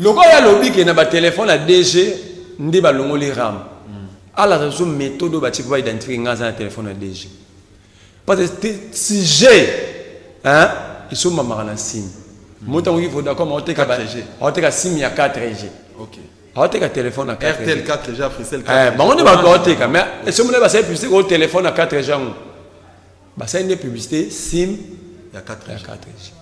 Le gars a lobby qui n'a pas téléphone à DG, n'y a pas le RAM. Alors, c'est une méthode pour identifier un téléphone à DG. Parce que si j'ai, hein, ils sont ma marana SIM. Moi, il faut d'accord, on a SIM, il y a 4G. Ok. On a un téléphone à 4G. RTL 4G, Frissel 4G. On est pas mais si on a une publicité au téléphone à 4G, c'est une publicité SIM, il y a 4G.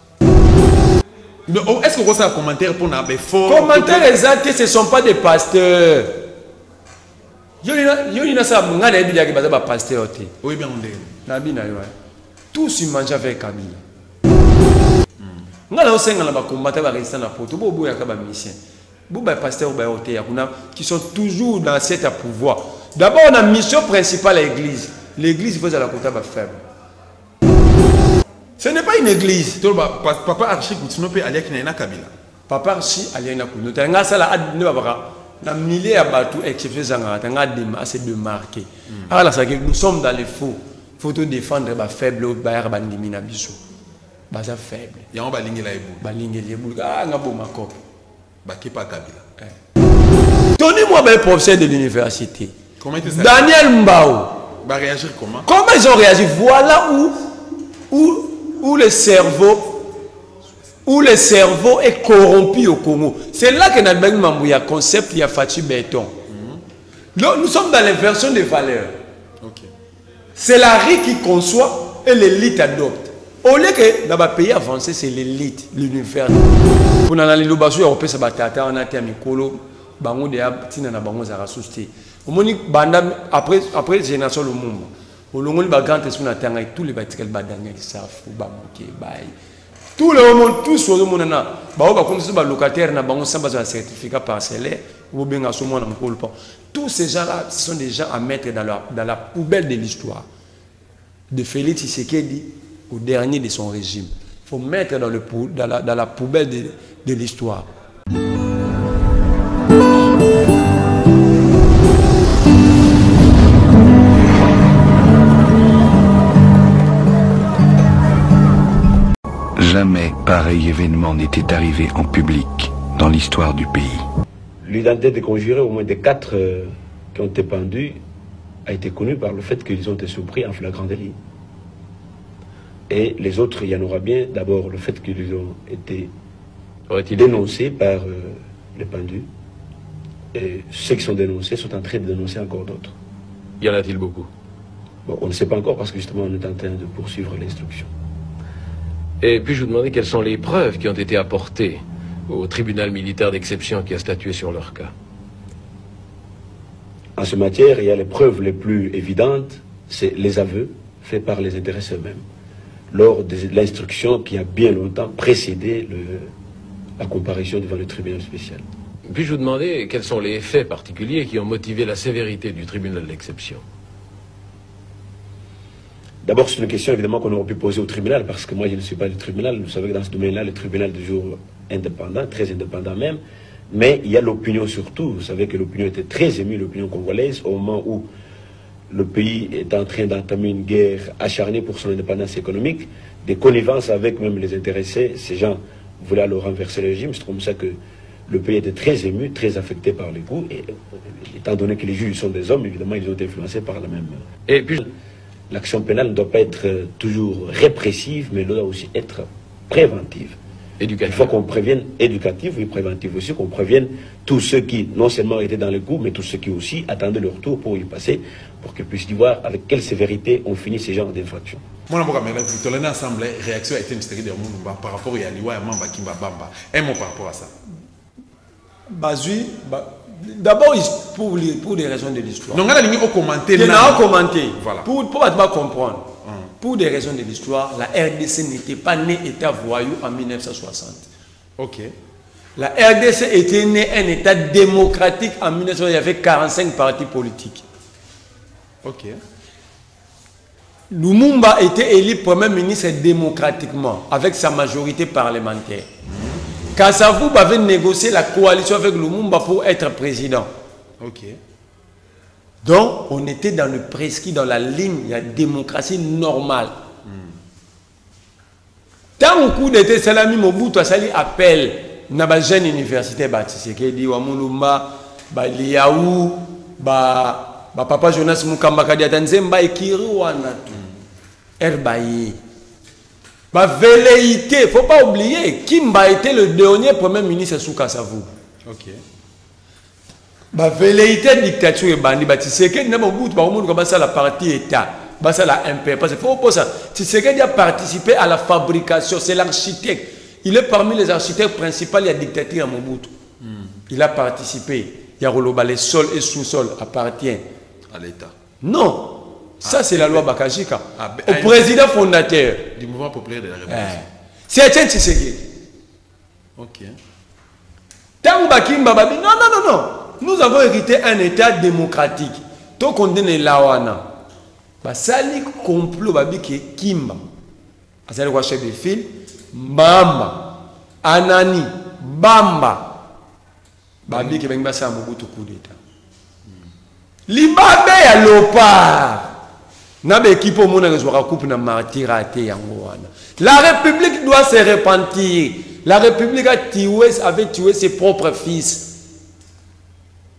Est-ce que vous avez un commentaire pour nous faux? Commentaires exacts, ce ne sont pas des pasteurs. Il y a des pasteurs. Oui, bien, on est. Tous ils mangent avec Kabila. Nous avons combattu la résistance à Porto. Nous avons des missions. Nous avons des pasteurs qui sont toujours dans cet pouvoir. D'abord, on a une mission principale à l'église. L'église, il faut la côté faible. Ce n'est pas une église. Papa Archie Koutino peut aller à Kabila. Papa Archie allait à Kabila. Na milliers à Batou exceptionnellement assez de marquer. Alors ça nous sommes dans les faux. Faut te défendre ba faible ou ba bandimi na biso. Ba ça faible. Ya on ba lingela ebu. Ba lingela ebu. Ah nga bo makop. Ba kipa Kabila. Tony moi ba professeur de l'université. Comment était ça? Daniel Mbao. Ba réagir comment? Comment ils ont réagi? Voilà où le cerveau est corrompu au Congo. C'est là que il y a un concept, il y a Fatih Béton. Nous sommes dans l'inversion des valeurs. Okay. C'est la RI qui conçoit et l'élite adopte. Au lieu que dans le pays avancé, c'est l'élite, l'univers. Pour nous aller au européen, ça va être un mikolo, bango de tina na bango za rasusté. Au moni banda après génération le monde. Au long de grand esprit na tanga tous les bâtiments badanga qui savent bamoké bail. Tout le monde, tous le monde, les locataires n'ont pas un certificat parcellaire, tous ces gens-là sont des gens à mettre dans la poubelle de l'histoire. De Félix Tshisekedi au dernier de son régime. Il faut mettre dans la poubelle de l'histoire. Jamais pareil événement n'était arrivé en public dans l'histoire du pays. L'identité des conjurés, au moins des 4 qui ont été pendus, a été connue par le fait qu'ils ont été surpris en flagrant délit. Et les autres, il y en aura bien. D'abord, le fait qu'ils ont été dénoncés par les pendus. Et ceux qui sont dénoncés sont en train de dénoncer encore d'autres. Y en a-t-il beaucoup? Bon, on ne sait pas encore parce que justement on est en train de poursuivre l'instruction. Et puis-je vous demander quelles sont les preuves qui ont été apportées au tribunal militaire d'exception qui a statué sur leur cas? En ce matière, il y a les preuves les plus évidentes, c'est les aveux faits par les intéressés eux-mêmes, lors de l'instruction qui a bien longtemps précédé la comparution devant le tribunal spécial. Puis-je vous demander quels sont les faits particuliers qui ont motivé la sévérité du tribunal d'exception? D'abord, c'est une question évidemment qu'on aurait pu poser au tribunal, parce que moi je ne suis pas du tribunal. Vous savez que dans ce domaine-là, le tribunal est toujours indépendant, très indépendant même. Mais il y a l'opinion surtout. Vous savez que l'opinion était très émue, l'opinion congolaise, au moment où le pays est en train d'entamer une guerre acharnée pour son indépendance économique, des connivences avec même les intéressés. Ces gens voulaient alors renverser le régime. C'est comme ça que le pays était très ému, très affecté par les coups. Et étant donné que les juges sont des hommes, évidemment, ils ont été influencés par la même... Et puis... L'action pénale ne doit pas être toujours répressive, mais elle doit aussi être préventive. Éducative. Il faut qu'on prévienne, éducative et préventive aussi, qu'on prévienne tous ceux qui non seulement étaient dans le coup, mais tous ceux qui aussi attendaient leur tour pour y passer, pour qu'ils puissent y voir avec quelle sévérité on finit ces genres d'infractions. Moi, vous avez ensemble, réaction a été une série de mots par rapport à Liwa et Mamba Kimba Bamba. Un mot par rapport à ça. D'abord, pour des raisons de l'histoire. Non, on a commenté. Il y a commenté. Voilà. Pour comprendre. Pour des raisons de l'histoire, la RDC n'était pas née État voyou en 1960. Ok. La RDC était née un État démocratique en 1960. Il y avait 45 partis politiques. Ok. Lumumba était élu Premier ministre démocratiquement, avec sa majorité parlementaire. Kassavou avait négocié la coalition avec Lumumba pour être président. Ok. Donc, on était dans le prescrit, dans la ligne de la démocratie normale. Tant au coup d'État, Salami Mobutu a sali appel na ba jeune université ba Tshisekedi wa Mulumba ba Liaou ba papa Jonas Mukamba kadi atanzemba ekiri wana tu Herbaye ba velléité faut pas oublier Kimba était le dernier premier ministre sous Kasavu. OK. Ba velléité dictature et bandi ba Tshisekedi na Mobutu ba omuntu comme ça la partie état ba ça la MP parce qu'il faut pas ça Tshisekedi a participé à la fabrication, c'est l'architecte. Il est parmi les architectes principaux de la dictature à Mobutu. Il a participé. Il y a les sols et sous-sols appartient à l'État. Non. Ça, c'est la loi Bakajika. Au président fondateur du mouvement populaire de la Révolution. C'est Etienne Tshisekedi. OK. Tant Bakimba Babi, non. Nous avons hérité un État démocratique. Tant qu'on donne Lawana. Basali complot Babi qui est Kimba. Basali quoi chef de file. Bamba, Anani, Bamba, Babi qui vient passer à Mobutu coup d'état. Libabe ya Lopa. Nabe équipe au monde reçoit coupe na martyr athée yangoana. La République doit se repentir. La République avait tué ses propres fils.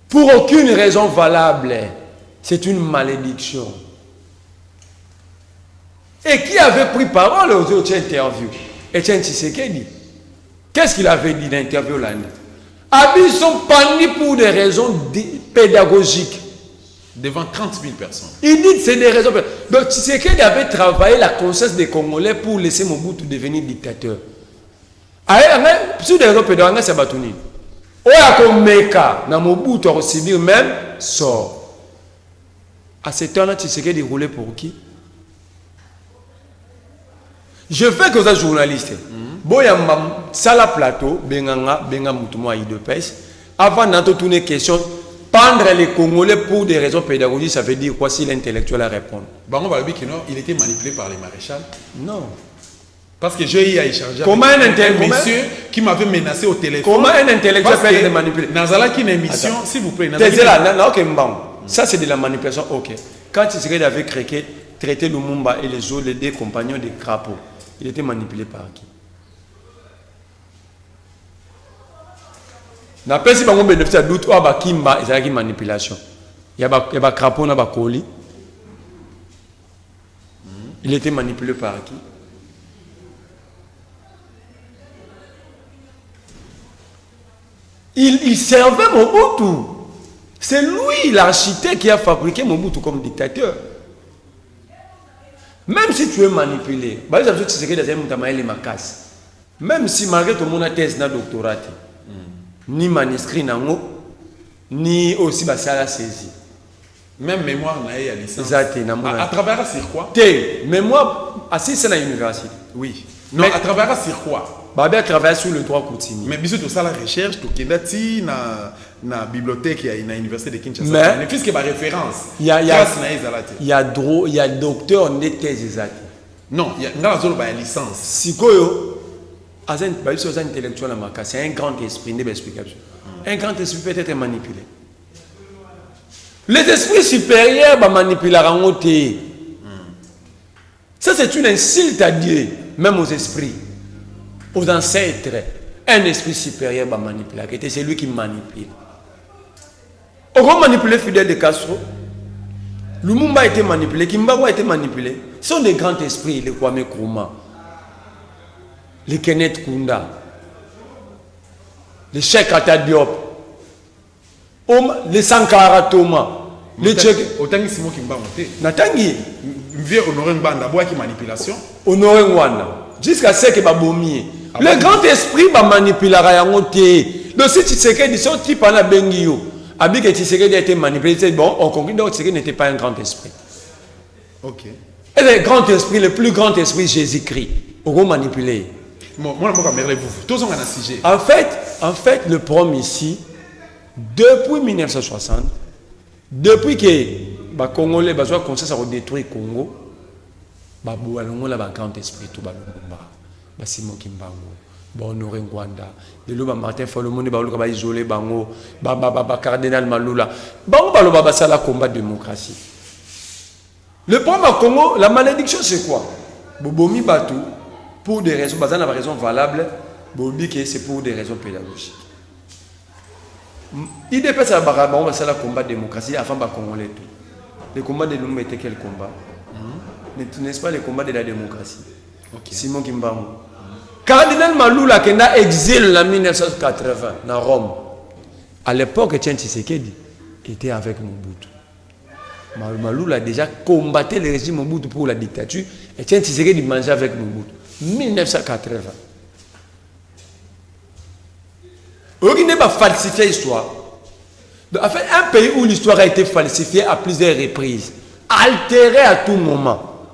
Pour aucune raison valable. C'est une malédiction. Et qui avait pris parole aux autres interviews? Etienne Tshisekedi. Qu'est-ce qu'il avait dit dans l'interview là? Ils sont pandis pour des raisons pédagogiques. Devant 30 000 personnes. Il dit que c'est des raisons pédagogiques. Donc Tshisekedi avait travaillé la conscience des Congolais pour laisser Mobutu devenir dictateur. Sur des raisons pédagogiques, c'est Batouni. Oya Meka, na Mobutu a reçu même sort. À ce temps-là, Tshisekedi roulait pour qui? Je fais que vous êtes journaliste. Boyamba, sala plateau, benganga mutumo de pêche. Avant d'entrer tourner question, pendre les Congolais pour des raisons pédagogiques, ça veut dire quoi si l'intellectuel a répondu? Bango Balobi Kino, il était manipulé par les maréchals. Non. Parce que j'ai eu à échanger avec un monsieur qui m'avait menacé au téléphone. Comment un intellectuel peut être manipulé? Nazala qui une émission, s'il vous plaît. Ça c'est de la manipulation. Ok. Quand Tshisekedi avait traité Lumumba et les autres, les deux compagnons des crapauds, il était manipulé par qui? Na pesi bango bénéfice à doute ou à Kimba, il y a une manipulation. Il y a un crapaud na bakoli. Il était manipulé par qui? Il servait Mobutu. C'est lui l'architecte qui a fabriqué Mobutu comme dictateur. Même si tu es manipulé, même si malgré tout mon thèse na doctorat, ni manuscrit nango, ni aussi basala saisi. Même mémoire na ya licence. À travers sur quoi? Mémoire assise à l'université. Oui. Non, à travers sur quoi? Babé travaille sur le droit coutumier. Mais bisous tout ça la recherche, tout qui est na bibliothèque, il y a une université de Kinshasa. Mais puisque ma référence. Il y a docteur de thèse. Non, il y a une licence. Si koyo, c'est intellectuel c'est un grand esprit, un grand esprit peut être manipulé. Les esprits supérieurs manipulent la rangoté. Ça c'est une insulte à Dieu, même aux esprits. Aux ancêtres, un esprit supérieur va manipuler. C'est lui qui manipule. On va manipuler Fidel de Castro. Lumumba a été manipulé. Kimbangu a été manipulé. Ce sont des grands esprits, les Kwame Nkrumah, les Kenneth Kunda, les Cheikh Anta Diop, les Sankara Thomas, les Tchèques. Autant que Simon Kimbangu. Natangi. Vieux Honoré Mbanda, bois qui manipulation. Honoré Nwanda. Jusqu'à ce que Babomier. Le grand esprit va manipuler la montée. Donc si Tshisekedi dit type par la Bengio, Abi que Tshisekedi a été manipulé, bon, on conclut donc Tshisekedi n'était pas un grand esprit. Ok. Et le grand esprit, le plus grand esprit, Jésus-Christ, on va manipuler. Moi, vous. Tous ont un sujet. En fait, le problème ici, depuis 1960, depuis que les Congolais ont commencé à détruire le Congo, il y a un grand esprit tout le monde. Simon Kimbangu, Honoré Ngwanda, Martin Folomone, isolé, Cardinal Malula, c'est la combat de démocratie. Le problème au Congo, la malédiction c'est quoi? Bobomi Batou, pour des raisons valables, c'est pour des raisons pédagogiques. Il dépend ça va combat de démocratie avant de Congolais tout. Le combat de l'homme était quel combat? N'est-ce pas le combat de la démocratie? Simon Kimbangu. Cardinal Maloula qui a exilé en 1980 dans Rome. À l'époque, Etienne Tshisekedi était avec Mobutu. Maloula a déjà combattu le régime Mobutu pour la dictature. Etienne Tshisekedi mangeait avec Mobutu. 1980. Il n'est pas falsifié l'histoire. En fait, un pays où l'histoire a été falsifiée à plusieurs reprises, altérée à tout moment.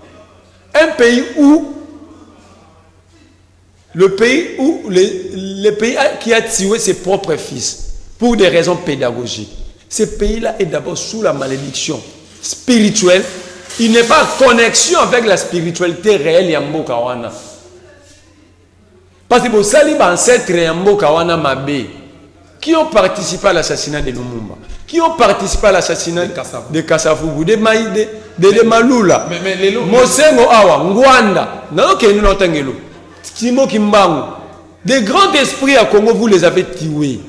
Un pays où le pays qui a tué ses propres fils pour des raisons pédagogiques. Ce pays-là est d'abord sous la malédiction spirituelle. Il n'est pas en connexion avec la spiritualité réelle Yambo Kawana. Parce que vos salibs ancêtres Yambo Kawana Mabé qui ont participé à l'assassinat de Lumumba, qui ont participé à l'assassinat de Kassavubu, de Maloula, Mosengo Awa, Ngwanda, Timo Kimbangu, des grands esprits à Congo, vous les avez tués.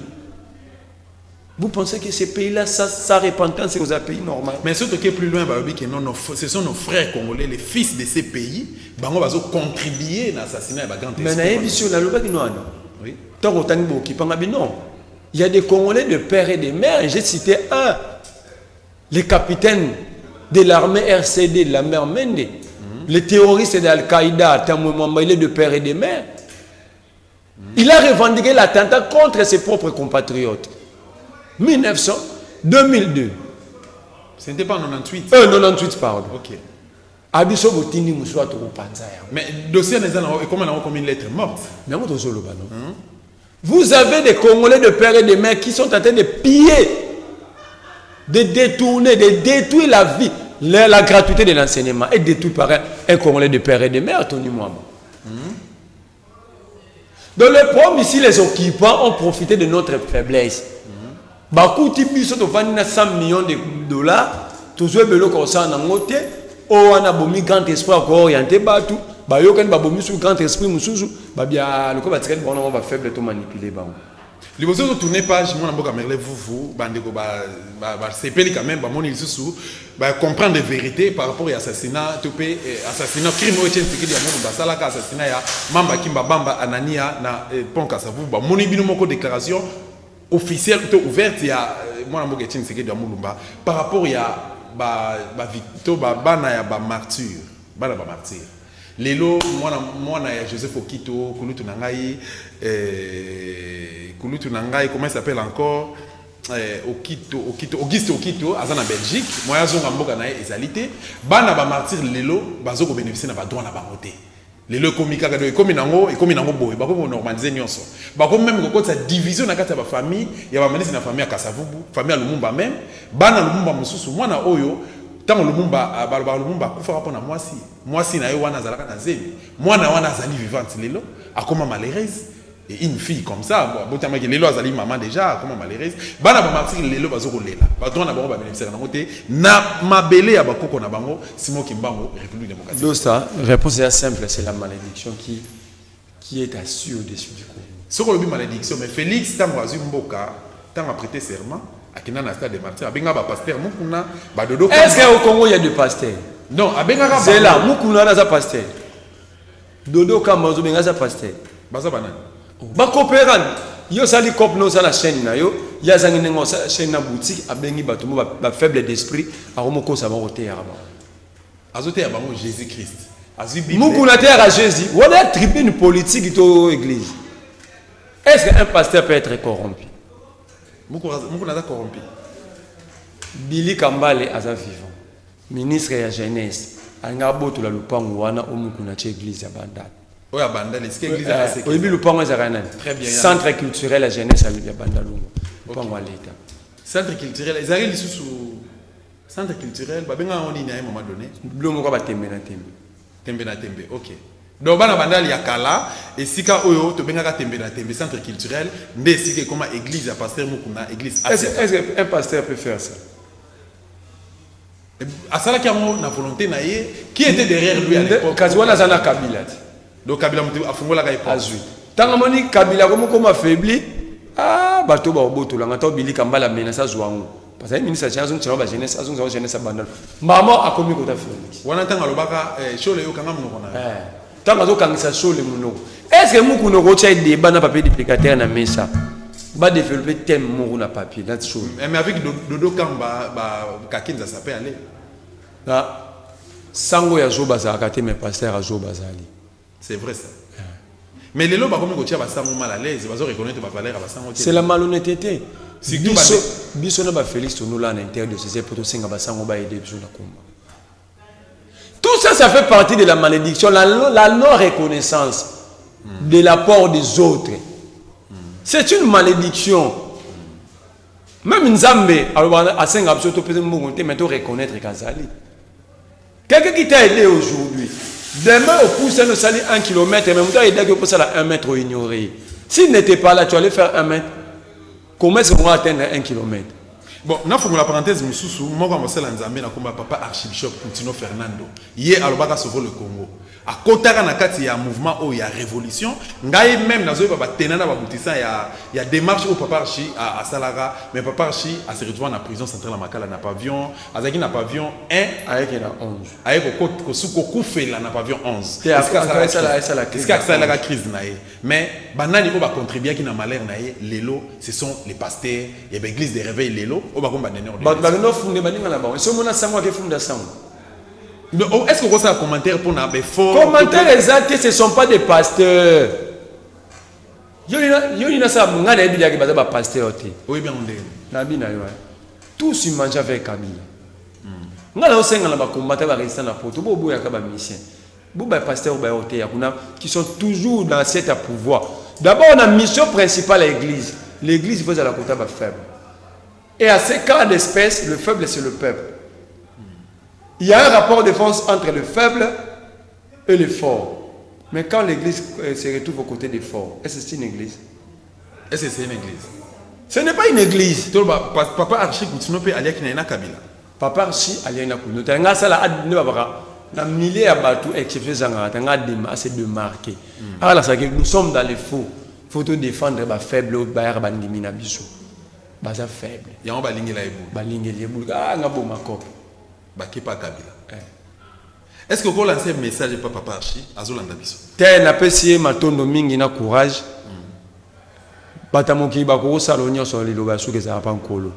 Vous pensez que ces pays-là, sa repentance, c'est un pays normal? Mais surtout qui est plus loin, ce sont nos frères congolais, les fils de ces pays, qui ont contribué à l'assassinat de grands esprits. Oui. Non. Il y a des Congolais de père et de mère. J'ai cité un, le capitaine de l'armée RCD, de la mer Mende, le terroriste d'Al-Qaïda, il est de père et de mère. Il a revendiqué l'attentat contre ses propres compatriotes. 2002. Ce n'était pas en 98. 98, pardon. Ok. Mais dossier comment on a combien de lettres mortes? Vous avez des Congolais de père et de mère qui sont en train de piller, de détourner, de détruire la vie, la gratuité de l'enseignement et détruire par un Congolais de père et de mère, Tony Mwamba. Dans le problème ici, les occupants ont profité de notre faiblesse. Bakouti biso to vandi 100 millions de dollars, tous belo ko sa na ngote, o wana bomi grand esprit ko orienté batu, ba yo kan ba bomi sur grand esprit mususu, ba bia loko ba tirel bon on va faible to manipuler ba. Les beaux autres tourner page, moi n'importe merle vous bandeko ba sepeli quand même ba moni lisusu, ba comprendre les vérités par rapport à assassinat, topé assassinat crime au Etienne Tshisekedi ya mon basala ka assassinat ya Mamba Kimba Bamba Anania na pont Kassavubu, ba moni bino moko déclaration officielle ouverte, il y a moi je suis de Moulumba par rapport à bana ya ba martyr lelo moi Joseph Okito Kulutu Nangai comment il s'appelle encore Auguste Okito azana Belgique moi yazonga mboka na ezalité bana ba martyr lelo bazoko bénéficier na ba droit na bangote. Les le comika et comme nango boy ba ko normaliser nyonso ba ko même ko sa division na kati ya ba famille ya ba manisi na famille ya Kassavubu famille ya Lumumba même bana Lumumba mususu mwana oyo tango Lumumba ba Lumumba kufa rapport na mwasi na yo wana zalaka na zemi mwana wana azali vivante lelo akoma malheureuse et une fille comme ça botama ke lelo azali maman déjà akoma malheureuse bana ba martyr lelo bazoko lela ba tona bango ba bénéficiaire na moté na mabele ya bakoko na bango Simon Kimbangu République démocratique. Donc ça réponse est simple, c'est la malédiction qui est assise au-dessus du Congo. Ce qu'on dit malédiction mais Félix tango azu mboka tango a prêté serment akina na stade de martyr abenga ba pasteur mukuna ba dodo. Est-ce qu'au Congo il y a des pasteurs? Non, abenga ba c'est là mukuna na za pasteur. Dodo kama zo benga za pasteur. Baza banani? Ba coopérant yo sali cop no sala chaîne na yo ya zangi nengo chaîne na boutique abengi bato mo ba faible d'esprit aromoko sa ba roté ya ba azote ya bango Jésus Christ azu Bible mukuna terre à Jésus wala tribune politique to église. Est-ce qu'un pasteur peut être corrompu? Mukuna za corrompu. Billy Kambale aza vivant ministre ya jeunesse anga boto la lupango wana omukuna cha église ya bandala. Oui, à Bandal, est-ce que l'église a sécurité? Oui, le pont est très bien. Centre culturel la jeunesse à Bandalungu. Le pont à l'État. Centre culturel, ils arrivent sous centre culturel, bah ben on y a un moment donné. Le mot va tembe na tembe. Tembe na tembe, ok. Donc bana Bandal il y a Kala et si ka oyo to benga tembe na tembe centre culturel, mais si que comme église à pasteur mukuna église. Est-ce qu'un pasteur peut faire ça? À ça là qui a la volonté naie, qui était derrière lui à l'époque? Kazuana Zana Kabila. Donc Kabila a fondé la Gaïpa. Azui. Tant que Kabila comme affaibli, ah, bateau ba oboto la ngata obili kambala menace zwangu. Parce que ministre chanson tshaba jeunesse azon jeunesse abandal. Maman a commis kota Félix. Wana tanga lobaka shole yo kanga munoko na. Tant que kangisa shole munoko. Est-ce que muku no rocha débat na papier duplicateur na mesa? Ba développer thème moko na papier, that's true. Mais avec Dodo Kamba kakinza ça peut aller. Là sango ya zoba za akate mais pasteur a zoba zali. C'est vrai ça. Mais les lois comme Gotia va sango mal à l'aise, va reconnaître ba valeur va sango. C'est la malhonnêteté. Biso na ba Félix Tonola en intérieur de ces pour singa ba sango ba aider biso na komba. Tout ça, ça fait partie de la malédiction, la non-reconnaissance de l'apport des autres. C'est une malédiction. Même Nzambe, à 5 absolument, mais tu reconnaître Kazali. Quelqu'un qui t'a aidé aujourd'hui, demain au pouce, nous salit 1 km, et même toi, il a aidé pour ça 1 mètre ignoré. S'il n'était pas là, tu allais faire 1 mètre. Comment est-ce qu'on va atteindre 1 km? Bon, na faut la parenthèse mususu, moi comme c'est l'Anzambe na komba papa archbishop Poutino Fernando. Hier alobaka sauver le Congo. À kotaka na kati ya mouvement o ya révolution, ngai même na zoba ba tenana ba boutissa ya démarche au papa archi à Salara, mais papa archi a se retrouvé en prison centrale à Makala na pavillon, azaki na pavillon 1 avec na 11. Avec ko suko kufela na pavillon 11. Est-ce que ça la crise na ye? Mais banani ko ba contribuer qui na malheur na ye, lelo, ce sont les pasteurs, il y a l'église des réveils lelo. Est-ce que vous avez un commentaire pour nous fort? Commentaires exacts, ce ne sont pas des pasteurs. Il y a des pasteurs. Oui, bien, on est. Tous ils mangent avec Kabila. Nous avons combattu la résistance à Porto. Nous avons des missions. Nous avons des pasteurs qui sont toujours dans cet pouvoir. D'abord, on a une mission principale à l'église. L'église, il faut la côté faible. Et à ces cas d'espèce, le faible, c'est le peuple. Il y a un rapport de force entre le faible et le fort. Mais quand l'église se retrouve aux côtés des forts, est-ce que c'est une église? Est-ce que c'est une église? Ce n'est pas une église. Papa Archi Koutino peut aller à Kabila. Papa Archi aller à Kabila. Tu as un millier de bateaux exceptionnels à se démarquer. Alors, nous sommes dans les faux. Il faut défendre les faibles ou les bandimina bisou. Baza faible. Il y a un balingue là. Balingue là. Ah, n'a pas ma cop. Bakepa Kabila. Est-ce que vous lancez un message de Papa Archi à Zolanda Biso? Tel n'a pas essayé matondo mingi na courage. Batamoki bakoro salonio sur les lobasu que ça va pas encore.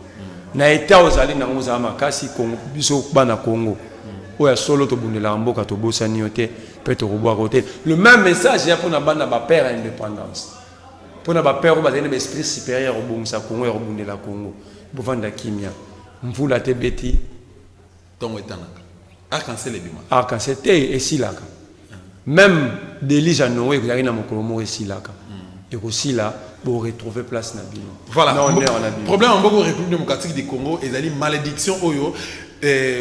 Na état aux alliés na oza makasi Congo biso bana Congo. Oya solo to bundela mboka to bossa niote peut to roboa côté. Le même message ya pour na bana ba père à indépendance. Pour na ba père ba zene esprit supérieur au bongsa Congo et au bundela Congo. Bovanda kimia. Mvula te beti ton etanaka. Arc-en-ciel bima. Arc-en-ciel et silaka. Même Delija Noé vous avez na mokolomo et silaka. Et aussi là pour retrouver place na bino. Voilà. Problème en beaucoup République démocratique du Congo et ali malédiction oyo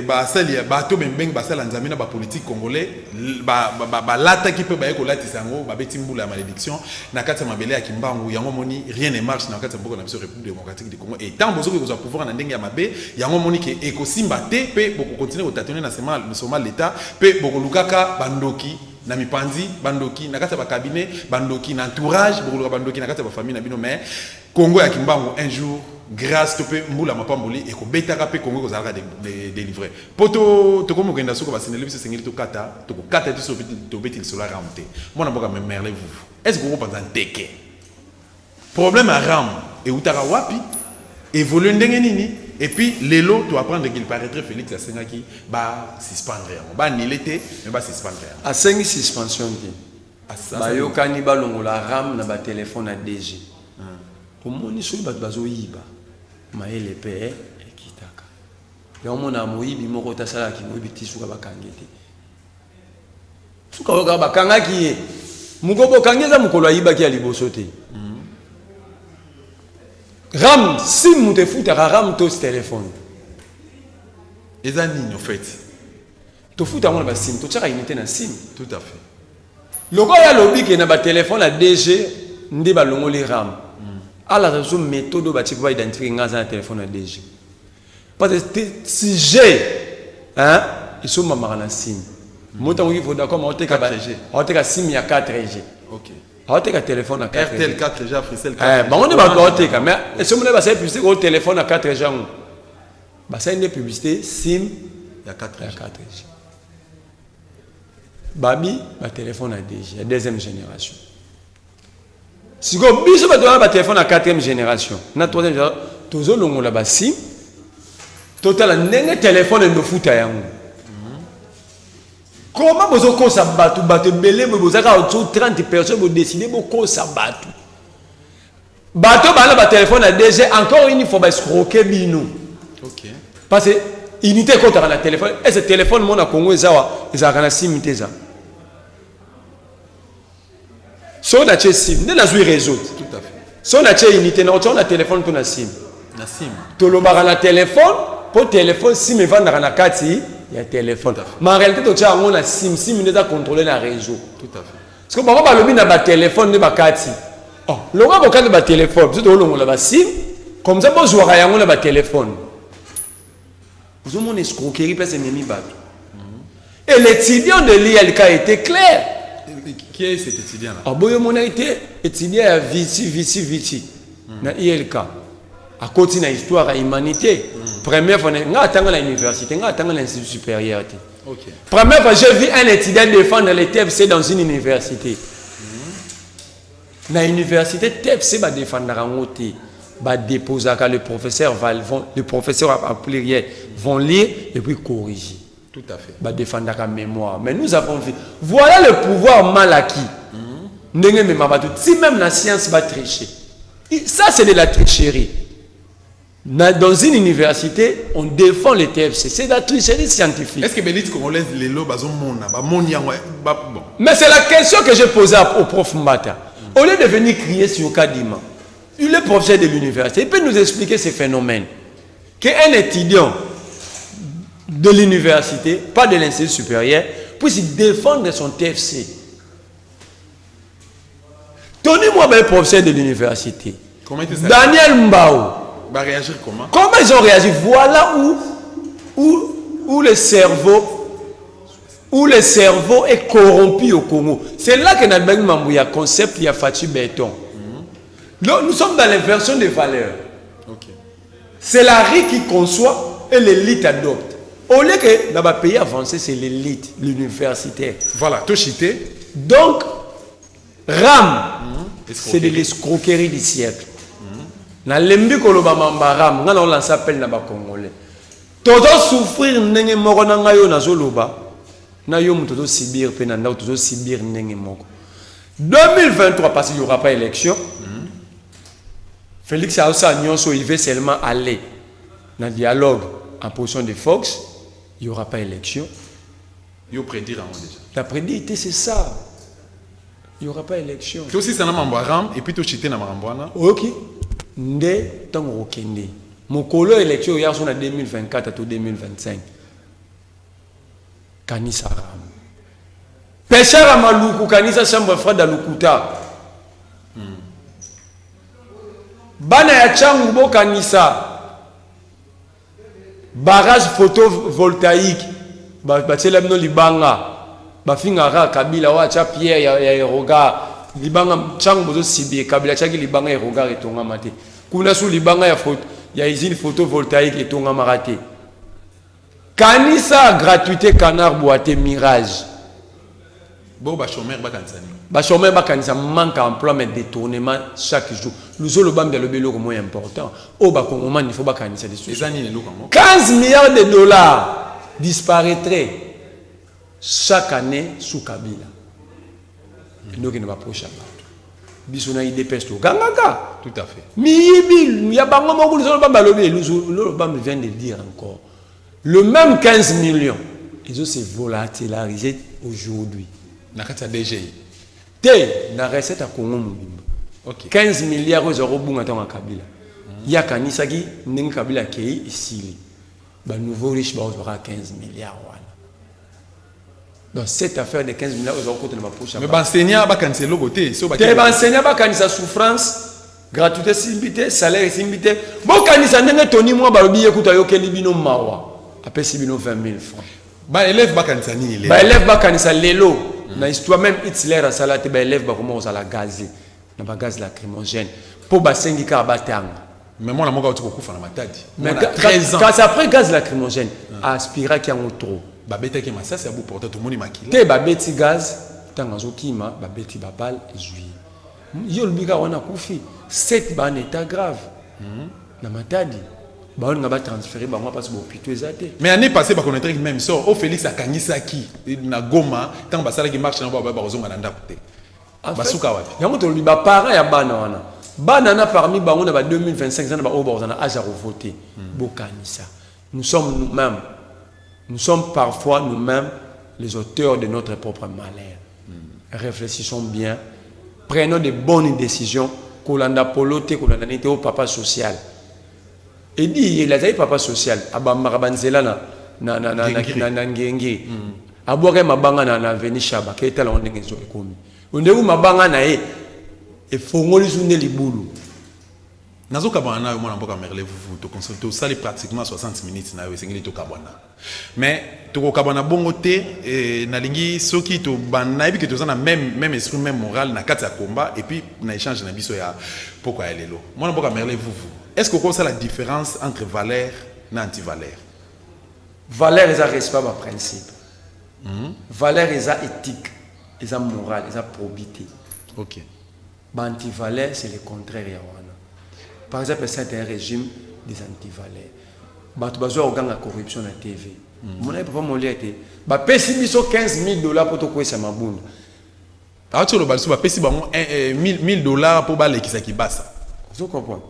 ba sali ba to bembeng ba sala nzamina ba politique congolais ba lata qui peut ba ko lati sango ba betimbula malédiction na kati mabele ya kimbangu yango moni rien ne marche na kati mboko na biso République démocratique du Congo et tant bozo ko za pouvoir na ndenge ya mabe yango moni ke ekosimba te pe boko continuer ko tâtonner na sema l'état pe boko lukaka bandoki na mipanzi bandoki na kati ba cabinet bandoki na entourage boko luka bandoki na kati ba famille na bino mais Congo ya kimbangu un jour grâce topé mbula mapamboli et ko betaka pe Congo ko zalaka délivrer poto to komo kenda soko basenele biso sengeli to kata to ko kata biso to betil sur la ramte mona boka me merle vous est-ce que vous pensez teke problème à ram et utara wapi évoluer ndenge nini et puis lelo to apprendre qu'il paraîtrait Félix Asengaki ba suspendre ba nilete mais ba suspendre a 5 suspension qui ba yo kaniba longola ram na ba téléphone à DG pour moni so ba bazo yiba maele pe ekitaka ya mona moyibi moko tasala ki moyibi tisuka bakangete suka oka bakanga ki mugobo kangeza mukolo yiba ki aliboso te ram si mute futa ram to téléphone ezani en fait to futa mona ba sim to tsaka unité na sim tout à fait loko ya lobi ke na ba téléphone à DG ndi ba longoli ram à la raison méthode où tu vas identifier un téléphone à DG. Parce que si j'ai, hein, ils sont ma sim. Moi, il faut d'accord, on a 4G. On a 4G. Ok. aoteka téléphone à 4 RTL 4 déjà, Frissel 4. Bon, on est pas aoteka, mais si on a publicité au téléphone à 4G, ça une publicité SIM, il y a 4G. Babi, ma téléphone à 2G, la deuxième génération. Si vous avez un téléphone à 4e génération, na 3e génération, tous on a SIM, total un téléphone de foot à yango. Comment vous avez ça battu belé, vous avez 30 personnes, vous décidez de ça battu. Bateau, bah téléphone à 2G, encore une fois, escroquer bino. Ok. Parce que unité quand on a le téléphone, et ce téléphone mon a Congo zawa, ils ont un SIM teza. Si on a chez SIM, on a joué réseau. Tout à fait. Si on a chez unité, on a téléphone qu'on a SIM. La SIM. Tu as un téléphone, pour téléphone, SIM et vendre dans la carte, il y a un téléphone. Mais en réalité, tu as un SIM, SIM est contrôler le réseau. Tout à fait. Parce que parfois, le bin a un téléphone de ma carte. Oh, le gars a un téléphone, tu as un SIM, comme ça, vous avez un téléphone. Vous avez une escroquerie, parce que c'est et l'étudiant de l'ILK était clair. Qui est cet étudiant-là? Ah, bon, mon été étudiant à Vici. Dans l'ILK. À côté de l'histoire de l'humanité. Première fois, je suis à l'université, je suis à l'institut supérieur. Okay. Première fois, j'ai vu un étudiant défendre les TFC dans une université. Dans l'université, TFC va défendre la montée. Va déposer le professeur en pluriel vont lire et puis corriger. Tout à fait. Va défendre la mémoire. Mais nous avons vu. Voilà le pouvoir mal acquis. Si même la science va tricher. Ça, c'est de la tricherie. Dans une université, on défend les TFC. C'est de la tricherie scientifique. Est-ce que l'élite congolaise, les lots, mais c'est la question que j'ai posée au prof Mbata. Au lieu de venir crier sur Kadima, il est professeur de l'université. Il peut nous expliquer ces phénomènes. Qu'un étudiant de l'université, pas de l'institut supérieur, puisse défendre son TFC. Donnez-moi un professeur de l'université. Daniel Mbao. Va réagir comment? Comment ils ont réagi? Voilà où le cerveau est corrompu au Congo. C'est là que il y a un concept, il y a Fatih Béton. Nous sommes dans les versions des valeurs. Okay. C'est la RI qui conçoit et l'élite adopte. Au lieu que dans les pays avancés, c'est l'élite, l'universitaire. Voilà, tout chité. Donc, RAM, c'est de l'escroquerie du siècle. Na lembi koloba mambaram ngana on s'appelle na ba congolais toto souffrir ndenge moko na ngayo na zoloba na yo muto sibir pe na ndao toto sibir ndenge moko 2023 parce qu'il y aura pas élection. Félix Aoussa Nyonso il veut seulement aller dans dialogue en position de Fox, il y aura pas élection. Yo prédire déjà. La prédité c'est ça. Il y aura pas élection. Toi aussi c'est na mambaram et puis to chité na mamboana. OK. Nde tango okende mokolo élection ya so na 2024 à 2025 kanisa ram peshara maluku kanisa chambre frère Lukuta bana ya changu bo kanisa barrage photovoltaïque ba tshela mno libanga ba fingara Kabila wa cha Pierre ya Eroga libanga changu bozo sibie Kabila chaki libanga Eroga etonga mate kuna su libanga ya usine photovoltaïque etonga marate kanisa gratuité canard boité mirage bo ba chômeur ba kanisani ba chômeur ba kanisa manque emploi mais détournement chaque jour nous le bam de le belo moins important au ba kongoma il faut ba kanisa des sous 15 milliards de dollars disparaîtraient chaque année sous Kabila. Donc il ne va pas prochain. Bisona IDPS to gangaka. Tout à fait. Il y a pas moment où le bam vient de dire encore. Le même 15 millions, ils ont se volatilisé aujourd'hui. Nakata DGI. Té na recette à Congo Mobimba. OK. 15 milliards euros bunga ta Kabila. Il y a kanisa qui n'eng Kabila kei ici. Ba nouveau riche ba aura 15 milliards. Donc cette affaire de 15 milliards euros côté de ma poche. Mais enseignant ba cancelo boté, so ba. Te enseignant ba kanisa souffrance, gratuité simbité, salaire simbité. Bon kanisa ndenge toni moi ba lobi ekuta yo keli bino mawa. Après si bino 20 000 francs. Ba élève ba kanisa ni élève. Ba élève ba kanisa lelo Dans l'histoire, même Hitler a salé, ben élève comment on a la gazé, na gaz lacrymogène. Pour basengi ka batanga. Mais moi la moka tu beaucoup faire la matadi. Mais 13 ans. Quand c'est après gaz lacrymogène, aspira qui en trop. Babeta qui ma ça c'est à bout porter tout le monde makila. Te babeti gaz, tangazo kima, babeti babal juillet. Yo le biga wana kufi, 7 ba en état grave. Na matadi. Bah on va transférer bah moi parce que hôpital ezate. Mais année passée ba connaître même sort au Félix a kangisa qui na Goma tant ba sala qui marche na ba bazonga na ndapte. Basuka wapi. Yango to li ba parents ya bana wana. Bana na parmi ba on a 2025 ans ba o ba âge à voter. Bokanisa. Nous sommes parfois nous-mêmes les auteurs de notre propre malheur. Réfléchissons bien, prenons de bonnes décisions. Kolanda polote, kolanda nete au papa social. Et dit il a dit papa social. Aba marabanzela na ngenge. Aboke mabanga na veni shaba. Keta la ondenge zo ekomi. Onde u mabanga na e fongoli zune libulu. Nazoka bana moi mboka merle vous to consulter ça pratiquement 60 minutes na yo sengeli to kabana. Mais to kabana bongo te na lingi soki to bana ebi que to na même esprit même moral na kati ya combat et puis na échange na biso ya pourquoi elle est là. Moi mboka merle vous. Est-ce que vous connaissez la différence entre valeur et anti-valeur? Valeur est un respect à principe. Valeur est un éthique, est un moral, est un probité. Ok. Anti-valeur, c'est le contraire. Par exemple, c'est un régime des anti-valeurs. Tu as besoin de la corruption à la TV. Mon papa m'a dit, tu as 15 000 $ pour te couper sa maboune. Alors tu as $1 000 pour baler qui bassa. Vous comprenez?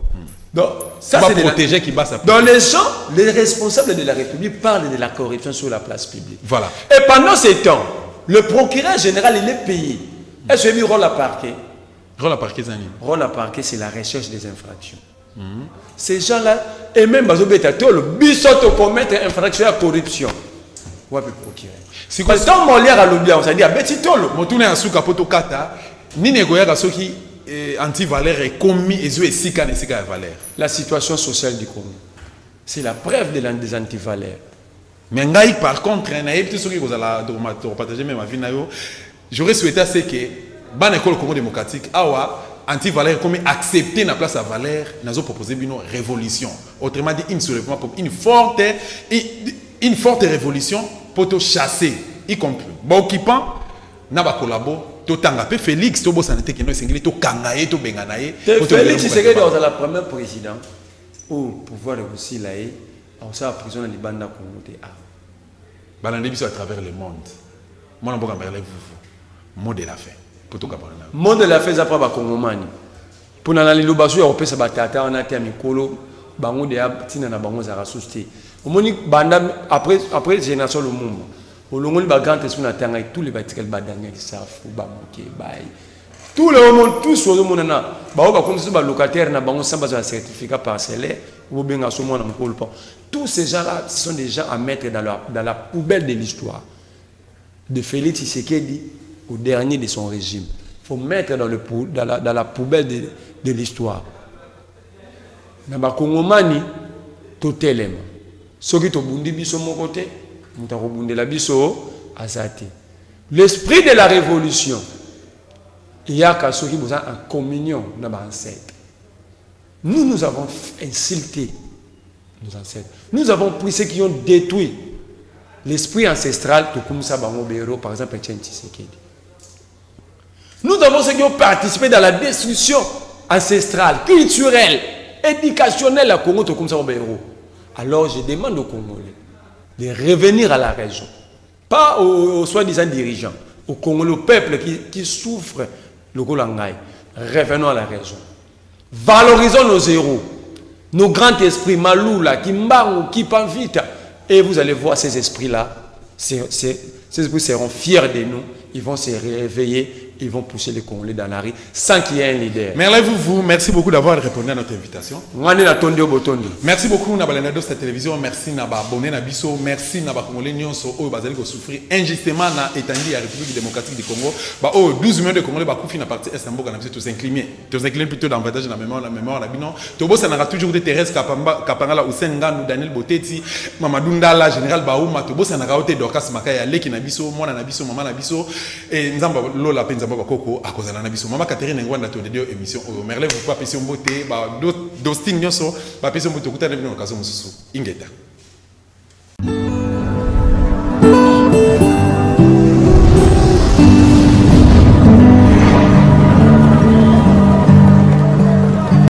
Donc, ça c'est protéger qui basse. Dans les gens, les responsables de la République parlent de la corruption sur la place publique. Voilà. Et pendant ce temps, le procureur général, il est payé. Est-ce qu'il rôle à parquet? Rôle à parquet, c'est rôle à parquet, c'est la recherche des infractions. Ces gens-là, et même le bisoto commettre infraction à corruption. Ouais, le procureur. Si vous êtes Molière à l'oublier, on s'est dit, Betitolo. Motoune à Souka Potokata, ni Negoya Soki. Anti-valeur est commis et c'est valeur. La situation sociale du Congo, c'est la preuve des anti-valeurs. Mais par contre, j'aurais souhaité que dans l'école Congo démocratique, anti-valeur comme accepter la place à valeur, nous avons proposé une révolution. Autrement dit, une forte révolution pour te chasser, y compris. Bon, occupant, n'a pas collaboré. Félix, Tobo Santé qui nous singli to kangaye to benganaye. Félix c'est dans la première président au pouvoir aussi là et on s'est prison dans les bandes communauté a. Balande biso à travers le monde. Moi on va merler vous. Mot de la fin. Pour tout capable. Mot de la fin ça pas ba Congomani. Pour na li lobaso ya opesa batata on a té mikolo bango de tina na bango za rasusté. Omoni banda après génération le monde. Au long de la grande esprit na tous les bâtiments badanga savent ba moké bail. Tout le monde tous au monde na ba o ba comme ça ba locataire na bango sans besoin de certificat parcellaire ou bien à ce moment en col. Tous ces gens-là sont des gens à mettre dans la poubelle de l'histoire. De Félix Tshisekedi au dernier de son régime. Il faut mettre dans la poubelle de l'histoire. Na ba Kongomani totelema. Soki to bundi biso mon côté, l'esprit de la révolution, il y a qu'à ceux qui vous ont en communion dans nos ancêtres. Nous avons insulté nos ancêtres. Nous avons pris ceux qui ont détruit l'esprit ancestral de Koumsa Bangobero, par exemple, Etienne Tshisekedi. Nous avons ceux qui ont participé dans la destruction ancestrale, culturelle, éducationnelle à Congo de Koumsa Bangobero. Alors je demande aux Congolais de revenir à la région. Pas aux soi-disant dirigeants, au Congolais, au peuple qui souffre le Golangaï. Revenons à la région. Valorisons nos héros, nos grands esprits, Maloula, Kimbangu, Kipanvita. Et vous allez voir ces esprits-là, ces esprits seront fiers de nous, ils vont se réveiller ils vont pousser les Congolais dans la rue sans qu'il y ait un leader. Merci beaucoup d'avoir répondu à notre invitation. Merci beaucoup à Balenado cette télévision. Merci à abonné à Bisso. Merci à Congolais Nyonso qui ont souffert injustement dans l'étendue de la République démocratique du Congo. 12 millions de Congolais qui ont parti Estambo qui tous inclinés. Tous inclinés plutôt davantage dans la mémoire. Tobo ça n'a toujours des Thérèse Kapangala, Hussein Ngandou, Daniel Botetsi, Mamadou Ndala, Général Baouma. Tobo ça n'a pas été Dorcas Makaya, Leki Nabiso, Mona Nabiso, Maman Nabiso et Nzamba Lola Penzamba Bakoko à cause de Nabiso. Maman Catherine Ngwanda to de émission. Merle vous pas passer en beauté, Dostin Nyoso, pas passer en beauté. Ingeta.